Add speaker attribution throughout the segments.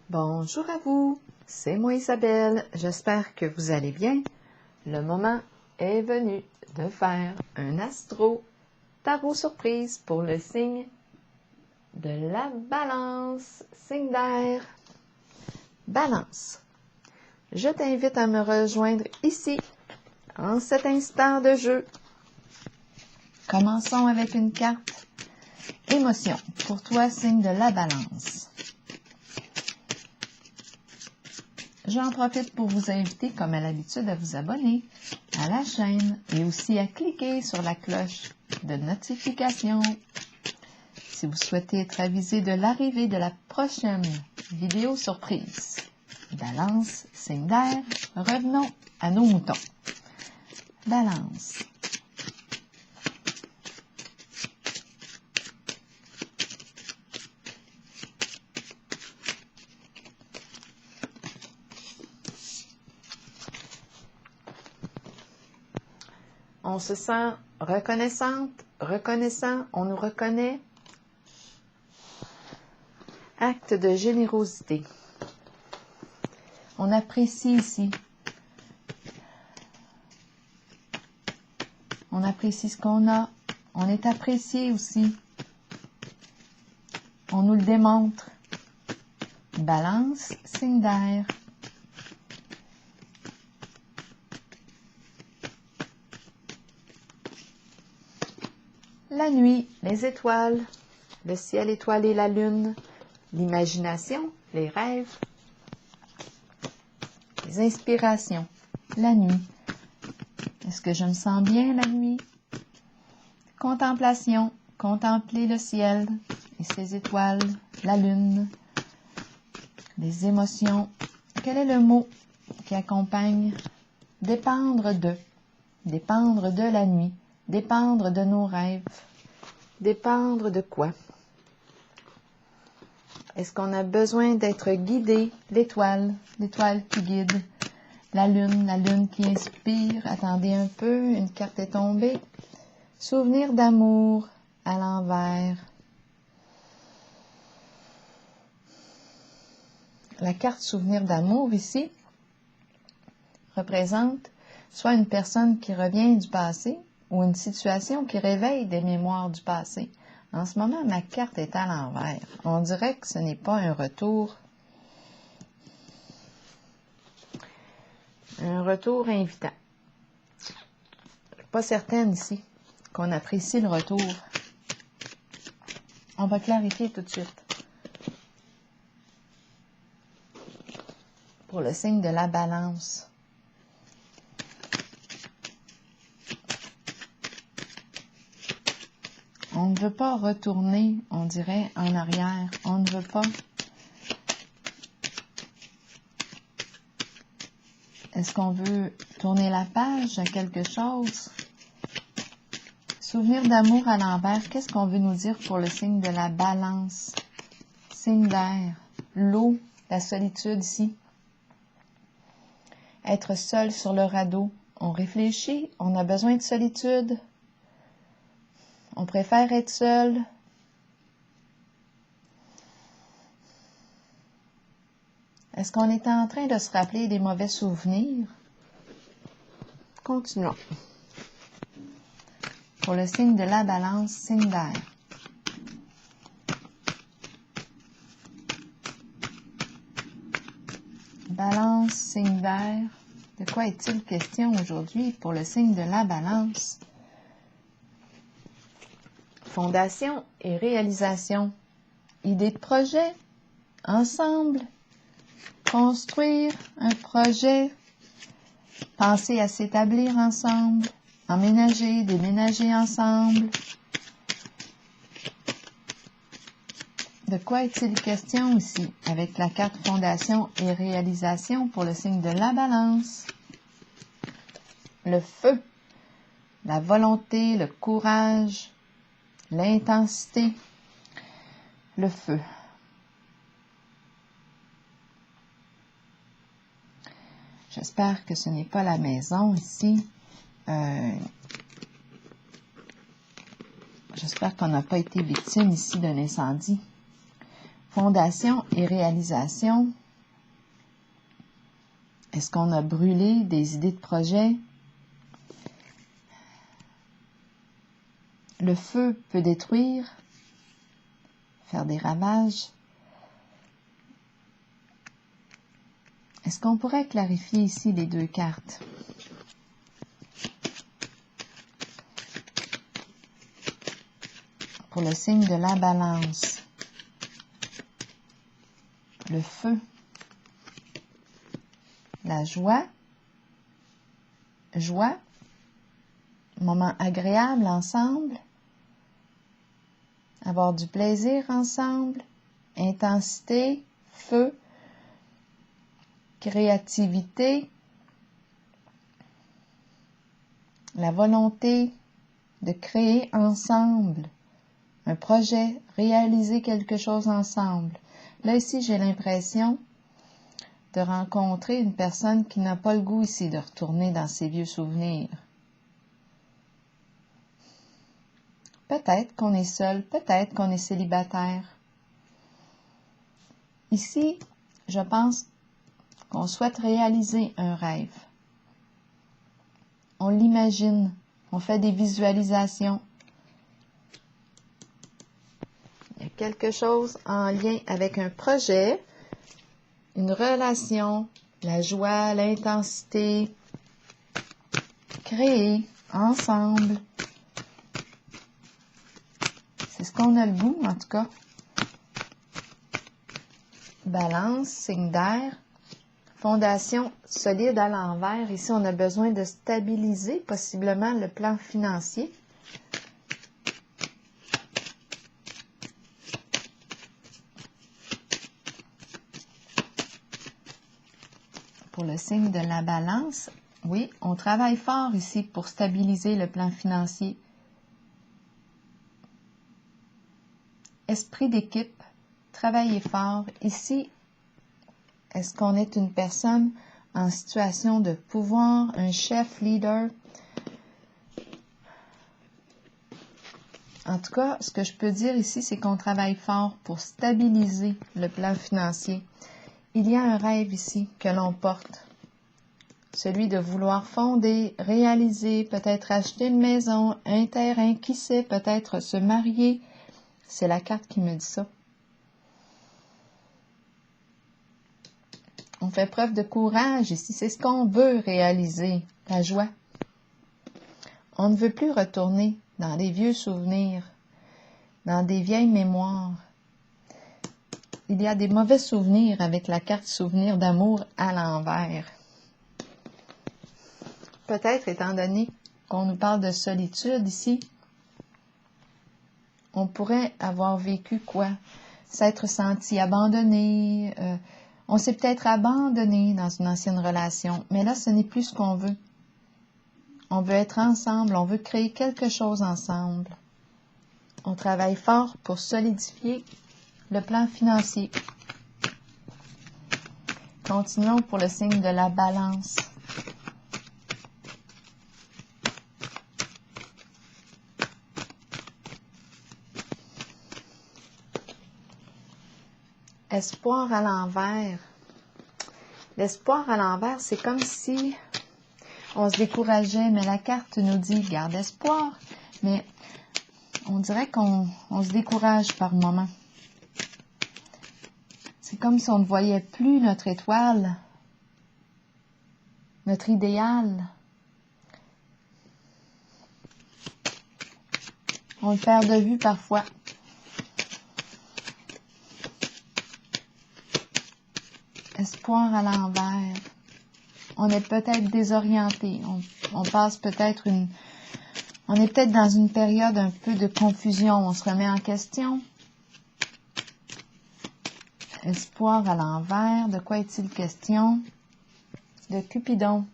Speaker 1: Bonjour à vous, c'est moi Isabelle, j'espère que vous allez bien. Le moment est venu de faire un astro tarot surprise pour le signe de la Balance, signe d'air. Balance, je t'invite à me rejoindre ici, en cet instant de jeu. Commençons avec une carte émotion, pour toi signe de la Balance. J'en profite pour vous inviter, comme à l'habitude, à vous abonner à la chaîne et aussi à cliquer sur la cloche de notification. Si vous souhaitez être avisé de l'arrivée de la prochaine vidéo surprise. Balance, signe d'air, revenons à nos moutons. Balance. On se sent reconnaissante, reconnaissant, on nous reconnaît. Acte de générosité. On apprécie ici. On apprécie ce qu'on a. On est apprécié aussi. On nous le démontre. Balance, signe d'air. La nuit, les étoiles, le ciel étoilé, la lune, l'imagination, les rêves, les inspirations, la nuit. Est-ce que je me sens bien la nuit? Contemplation, contempler le ciel et ses étoiles, la lune, les émotions. Quel est le mot qui accompagne? Dépendre de la nuit, dépendre de nos rêves. Dépendre de quoi? Est-ce qu'on a besoin d'être guidé? L'étoile qui guide. La lune qui inspire. Attendez un peu, une carte est tombée. Souvenir d'amour à l'envers. La carte souvenir d'amour ici représente soit une personne qui revient du passé ou une situation qui réveille des mémoires du passé. En ce moment, ma carte est à l'envers. On dirait que ce n'est pas un retour. Un retour invitant. Pas certaine ici qu'on apprécie le retour. On va clarifier tout de suite. Pour le signe de la Balance. On ne veut pas retourner, on dirait, en arrière. On ne veut pas. Est-ce qu'on veut tourner la page à quelque chose? Souvenir d'amour à l'envers, qu'est-ce qu'on veut nous dire pour le signe de la Balance? Signe d'air, l'eau, la solitude ici. Être seul sur le radeau. On réfléchit, on a besoin de solitude. On préfère être seul. Est-ce qu'on est en train de se rappeler des mauvais souvenirs? Continuons. Pour le signe de la Balance, signe d'air. Balance, signe d'air. De quoi est-il question aujourd'hui pour le signe de la Balance? Fondation et réalisation. Idée de projet, ensemble, construire un projet, penser à s'établir ensemble, emménager, déménager ensemble. De quoi est-il question ici avec la carte Fondation et réalisation pour le signe de la Balance? Le feu, la volonté, le courage, l'intensité, le feu. J'espère que ce n'est pas la maison ici. J'espère qu'on n'a pas été victime ici d'un incendie. Fondation et réalisation. Est-ce qu'on a brûlé des idées de projet? Le feu peut détruire, faire des ravages. Est-ce qu'on pourrait clarifier ici les deux cartes? Pour le signe de la balance, le feu, la joie, moment agréable ensemble, avoir du plaisir ensemble, intensité, feu, créativité, la volonté de créer ensemble un projet, réaliser quelque chose ensemble. Là, ici, j'ai l'impression de rencontrer une personne qui n'a pas le goût ici de retourner dans ses vieux souvenirs. Peut-être qu'on est seul, peut-être qu'on est célibataire. Ici, je pense qu'on souhaite réaliser un rêve. On l'imagine, on fait des visualisations. Il y a quelque chose en lien avec un projet, une relation, la joie, l'intensité, créer ensemble. C'est ce qu'on a le goût, en tout cas. Balance, signe d'air, fondation solide à l'envers. Ici, on a besoin de stabiliser possiblement le plan financier. Pour le signe de la balance, oui, on travaille fort ici pour stabiliser le plan financier. Esprit d'équipe, travailler fort. Ici, est-ce qu'on est une personne en situation de pouvoir, un chef, leader? En tout cas, ce que je peux dire ici, c'est qu'on travaille fort pour stabiliser le plan financier. Il y a un rêve ici que l'on porte. Celui de vouloir fonder, réaliser, peut-être acheter une maison, un terrain, qui sait, peut-être se marier. C'est la carte qui me dit ça. On fait preuve de courage ici. C'est ce qu'on veut réaliser, la joie. On ne veut plus retourner dans des vieux souvenirs, dans des vieilles mémoires. Il y a des mauvais souvenirs avec la carte souvenir d'amour à l'envers. Peut-être, étant donné qu'on nous parle de solitude ici, on pourrait avoir vécu quoi? S'être senti abandonné. On s'est peut-être abandonné dans une ancienne relation, mais là, ce n'est plus ce qu'on veut. On veut être ensemble, on veut créer quelque chose ensemble. On travaille fort pour solidifier le plan financier. Continuons pour le signe de la balance. Espoir à l'envers. L'espoir à l'envers, c'est comme si on se décourageait, mais la carte nous dit, garde espoir, mais on dirait qu'on se décourage par moments. C'est comme si on ne voyait plus notre étoile, notre idéal. On le perd de vue parfois. Espoir à l'envers. On est peut-être désorienté. On passe peut-être on est peut-être dans une période un peu de confusion. On se remet en question. Espoir à l'envers. De quoi est-il question? De Cupidon.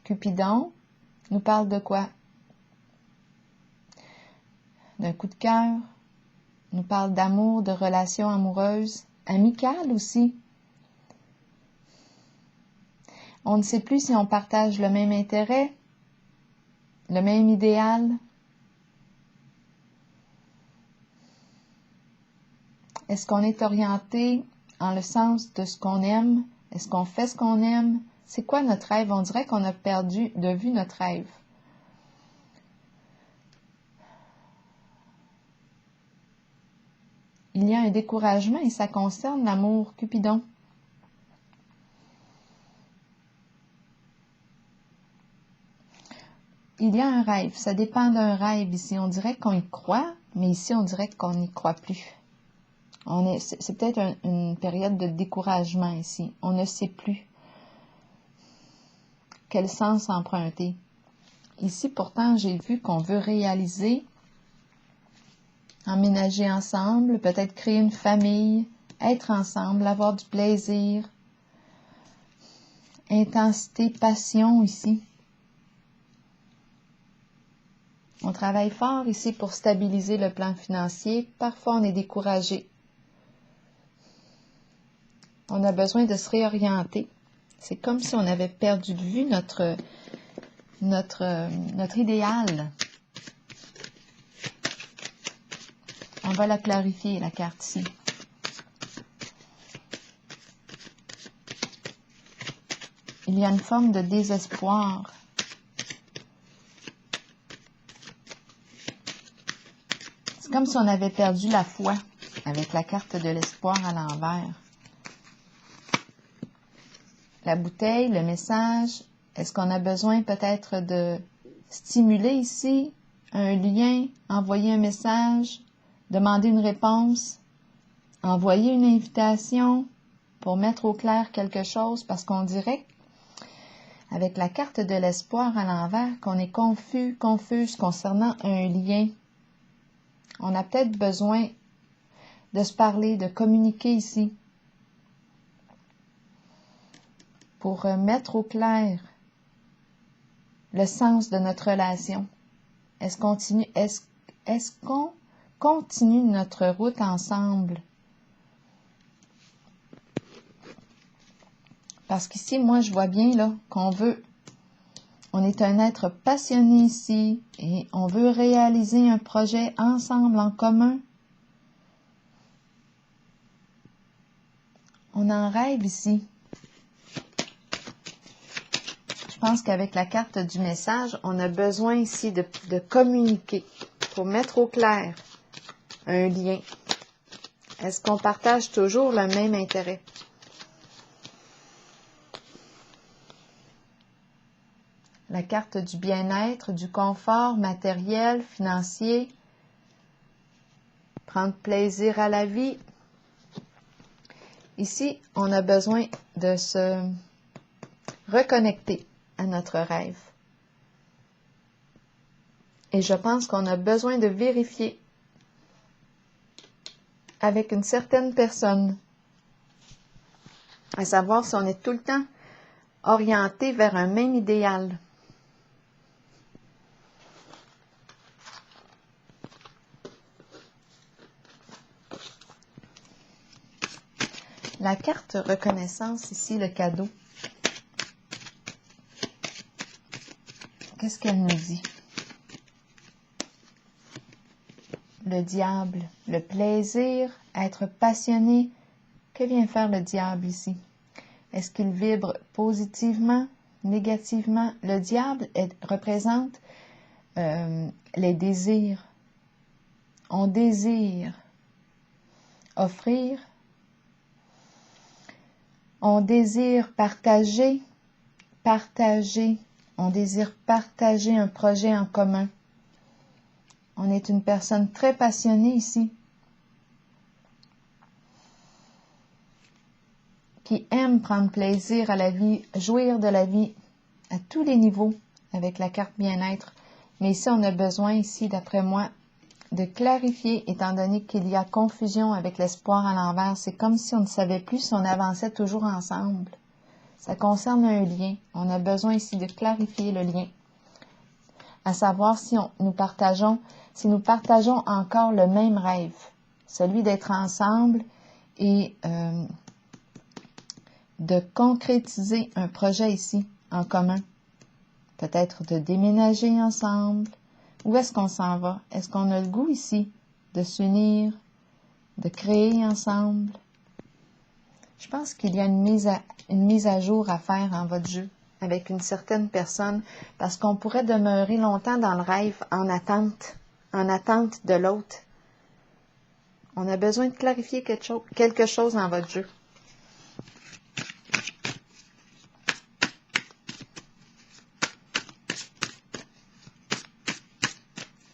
Speaker 1: Cupidon nous parle de quoi? D'un coup de cœur. Nous parle d'amour, de relations amoureuses, amicales aussi. On ne sait plus si on partage le même intérêt, le même idéal. Est-ce qu'on est orienté en le sens de ce qu'on aime? Est-ce qu'on fait ce qu'on aime? C'est quoi notre rêve? On dirait qu'on a perdu de vue notre rêve. Il y a un découragement et ça concerne l'amour Cupidon. Il y a un rêve, ça dépend d'un rêve ici. On dirait qu'on y croit, mais ici on dirait qu'on n'y croit plus. C'est peut-être une période de découragement ici. On ne sait plus quel sens emprunter. Ici, pourtant, j'ai vu qu'on veut réaliser, emménager ensemble, peut-être créer une famille, être ensemble, avoir du plaisir, intensité, passion ici. On travaille fort ici pour stabiliser le plan financier. Parfois, on est découragé. On a besoin de se réorienter. C'est comme si on avait perdu de vue notre idéal. On va la clarifier, la carte ici. Il y a une forme de désespoir. C'est comme si on avait perdu la foi avec la carte de l'espoir à l'envers. La bouteille, le message, est-ce qu'on a besoin peut-être de stimuler ici un lien, envoyer un message, demander une réponse, envoyer une invitation pour mettre au clair quelque chose parce qu'on dirait, avec la carte de l'espoir à l'envers, qu'on est confuse concernant un lien. On a peut-être besoin de se parler, de communiquer ici pour mettre au clair le sens de notre relation. Est-ce qu'on continue notre route ensemble? Parce qu'ici, moi, je vois bien là on est un être passionné ici et on veut réaliser un projet ensemble, en commun. On en rêve ici. Je pense qu'avec la carte du message, on a besoin ici de communiquer pour mettre au clair un lien. Est-ce qu'on partage toujours le même intérêt? La carte du bien-être, du confort matériel, financier, prendre plaisir à la vie. Ici, on a besoin de se reconnecter à notre rêve. Et je pense qu'on a besoin de vérifier avec une certaine personne, à savoir si on est tout le temps orienté vers un même idéal. La carte reconnaissance ici, le cadeau. Qu'est-ce qu'elle nous dit? Le diable, le plaisir, être passionné. Que vient faire le diable ici? Est-ce qu'il vibre positivement, négativement? Le diable représente les désirs. On désire offrir. On désire partager. On désire partager un projet en commun. On est une personne très passionnée ici, qui aime prendre plaisir à la vie, jouir de la vie à tous les niveaux avec la carte bien-être. Mais ici, on a besoin ici, d'après moi, de clarifier, étant donné qu'il y a confusion avec l'espoir à l'envers. C'est comme si on ne savait plus si on avançait toujours ensemble. Ça concerne un lien. On a besoin ici de clarifier le lien. À savoir si nous partageons encore le même rêve, celui d'être ensemble et de concrétiser un projet ici en commun. Peut-être de déménager ensemble. Où est-ce qu'on s'en va? Est-ce qu'on a le goût ici de s'unir, de créer ensemble. Je pense qu'il y a une mise à jour à faire en votre jeu avec une certaine personne parce qu'on pourrait demeurer longtemps dans le rêve en attente de l'autre. On a besoin de clarifier quelque chose dans votre jeu.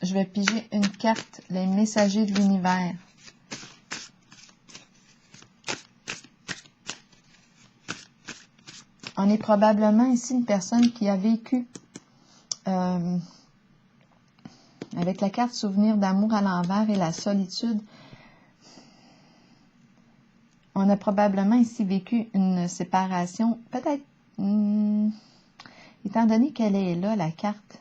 Speaker 1: Je vais piger une carte, les messagers de l'univers. On est probablement ici une personne qui a vécu avec la carte souvenir d'amour à l'envers et la solitude. On a probablement ici vécu une séparation, peut-être, étant donné qu'elle est là, la carte.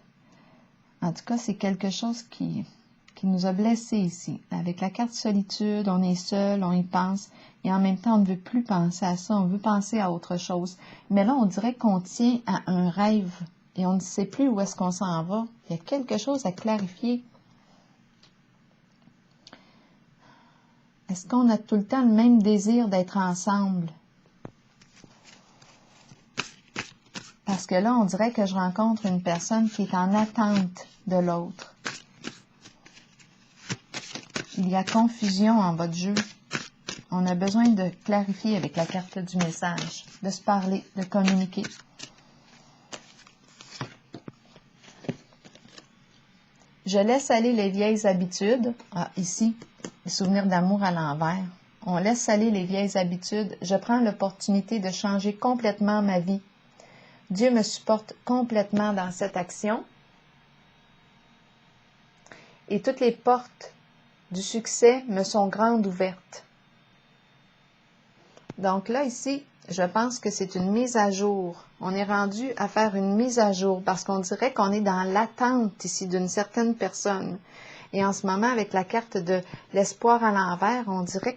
Speaker 1: En tout cas, c'est quelque chose qui nous a blessés ici. Avec la carte solitude, on est seul, on y pense, et en même temps, on ne veut plus penser à ça, on veut penser à autre chose. Mais là, on dirait qu'on tient à un rêve, et on ne sait plus où est-ce qu'on s'en va. Il y a quelque chose à clarifier. Est-ce qu'on a tout le temps le même désir d'être ensemble? Parce que là, on dirait que je rencontre une personne qui est en attente de l'autre. Il y a confusion en votre jeu. On a besoin de clarifier avec la carte du message, de se parler, de communiquer. Je laisse aller les vieilles habitudes. Ah, ici, les souvenirs d'amour à l'envers. On laisse aller les vieilles habitudes. Je prends l'opportunité de changer complètement ma vie. Dieu me supporte complètement dans cette action. Et toutes les portes du succès me sont grandes ouvertes. Donc là, ici, je pense que c'est une mise à jour. On est rendu à faire une mise à jour parce qu'on dirait qu'on est dans l'attente ici d'une certaine personne. Et en ce moment, avec la carte de l'espoir à l'envers, on dirait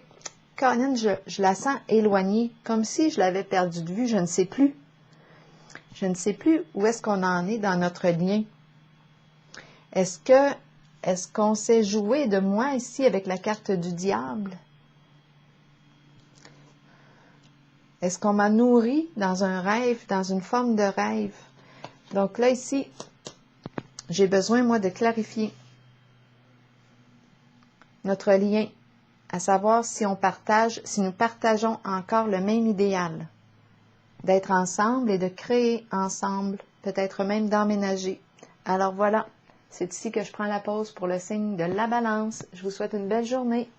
Speaker 1: que Colin, je la sens éloignée, comme si je l'avais perdue de vue, je ne sais plus. Je ne sais plus où est-ce qu'on en est dans notre lien. Est-ce qu'on s'est joué de moi ici avec la carte du diable? Est-ce qu'on m'a nourri dans un rêve, dans une forme de rêve? Donc là, ici, j'ai besoin, moi, de clarifier notre lien, à savoir si nous partageons encore le même idéal, d'être ensemble et de créer ensemble, peut-être même d'emménager. Alors voilà, c'est ici que je prends la pause pour le signe de la Balance. Je vous souhaite une belle journée.